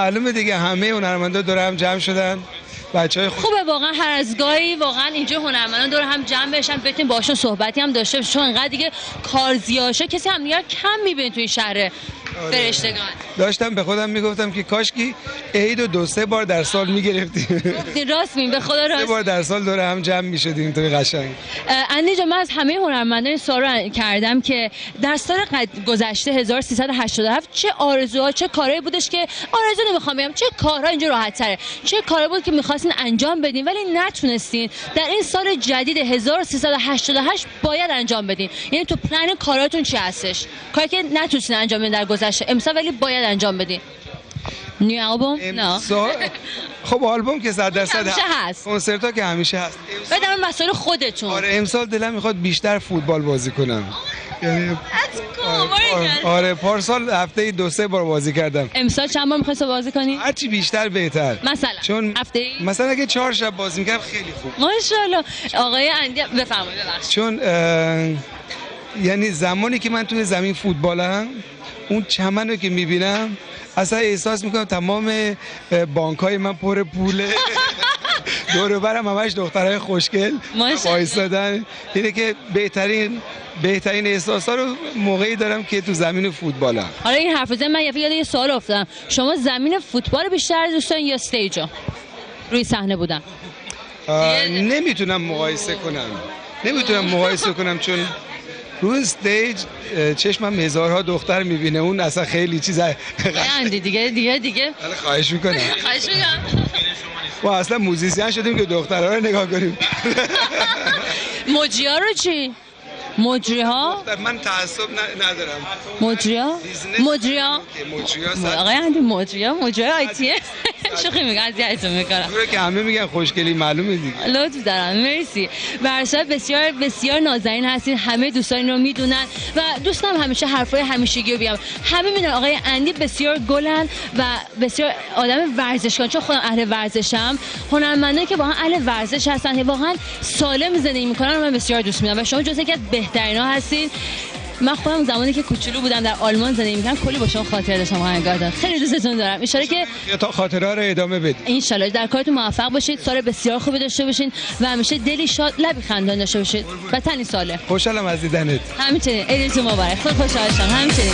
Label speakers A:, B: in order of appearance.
A: معلومه دیگه، همه هنرمندا دور هم جمع شدن. بچهای
B: خوبه واقعا هر از گاهی واقعا اینجا هنرمندان دور هم جمع بشن، بتونیم باشون صحبتی هم داشته باشیم، چون انقدر دیگه کار زیاده کسی هم دیگه کم میبینه تو این شهر فرشتگان.
A: داشتم به خودم میگفتم که کاشکی عید رو 2-3 بار در سال میگرفتیم.
B: راست میگی، به خدا راست.
A: 3 بار در سال دور هم جمع میشدیم تو قشنگ.
B: اندی جان، من از همه هنرمندان این سوال کردم که در سال گذشته 1387 چه آرزوها، چه کارهایی بودش که آرزو نمیخوام بگم، چه کارها اینجا راحت تره، چه کاری بود که میخواستین انجام بدین ولی نتونستین در این سال جدید 1388 باید انجام بدین؟ یعنی تو پلن کاراتون چی هستش؟ کاری که نتونستین انجام بدین در گذشته امسال ولی باید انجام بدین. نیو آلبوم؟ نه.
A: خب آلبوم که 100%
B: هست.
A: کنسرت‌ها که همیشه هست.
B: بدون مسائل خودتون.
A: آره امسال دلم میخواد بیشتر فوتبال بازی کنم. یعنی آره پارسال هفته 2-3 بار بازی کردم.
B: امسال چند بار می‌خوای بازی کنی؟
A: هرچی بیشتر بهتر.
B: مثلا
A: چون
B: هفته
A: مثلا اگه 4 شب بازی می‌کردم خیلی خوب.
B: ماشاءالله. آقای اندی بفرمایید.
A: چون یعنی زمانی که من توی زمین فوتبالم، اون چمنو که می‌بینم اصلا احساس می‌کنم تمام بانک‌های من پر پوله. دور و برم همش دخترای خوشگل وایسادن. اینه که بهترین احساسا رو موقعی دارم که تو زمین فوتبالم.
B: حالا این حرف زدن من یه سوال افتادم، شما زمین فوتبال بیشتر دوست دارین یا استیجو روی صحنه بودن؟
A: نمیتونم مقایسه کنم چون روی استیج چشمم هزارها دختر میبینه، اون اصلا خیلی چیزه.
B: دیگه
A: خواهش میکنم. ما اصلا موزیسین شدیم که دخترها رو نگاه کنیم.
B: مجری ها رو چی؟ مجری ها؟
A: من تعصب ندارم.
B: مجری ها؟ آقای اندی مجری ها آیتیه؟ شوخی میگم، اذیتتون میکنم.
A: دوره که همه میگن خوشگلی معلومه دیگه.
B: لطف دارم، مرسی. برشا بسیار بسیار نازنین هستین، همه دوستان اینو میدونن و دوستم همیشه حرفای همیشگی رو بگم. همه میدونن آقای اندی بسیار گلن و بسیار آدم ورزشکار، چون خودم اهل ورزشم. هنرمندانی که واقعا اهل ورزش هستن، واقعا سالم زندگی میکنن، من بسیار دوست میدارم و شما جزو یکی از بهترینا هستین. من خودم زمانی که کوچولو بودم در آلمان زندگی می‌کردم کلی با شما خاطره داشتم آهنگاتون. خیلی دوستتون دارم. ان شاءالله که
A: تا خاطره‌ها رو ادامه بدید.
B: ان شاءالله در کارتون موفق باشید، سال بسیار خوبی داشته باشین و همیشه دلی شاد، لبی خندان داشته باشید و تنی ساله.
A: خوشحالم از دیدنت.
B: همچنین. عیدتون مبارک. خیلی خوشحال شدم. همچنین.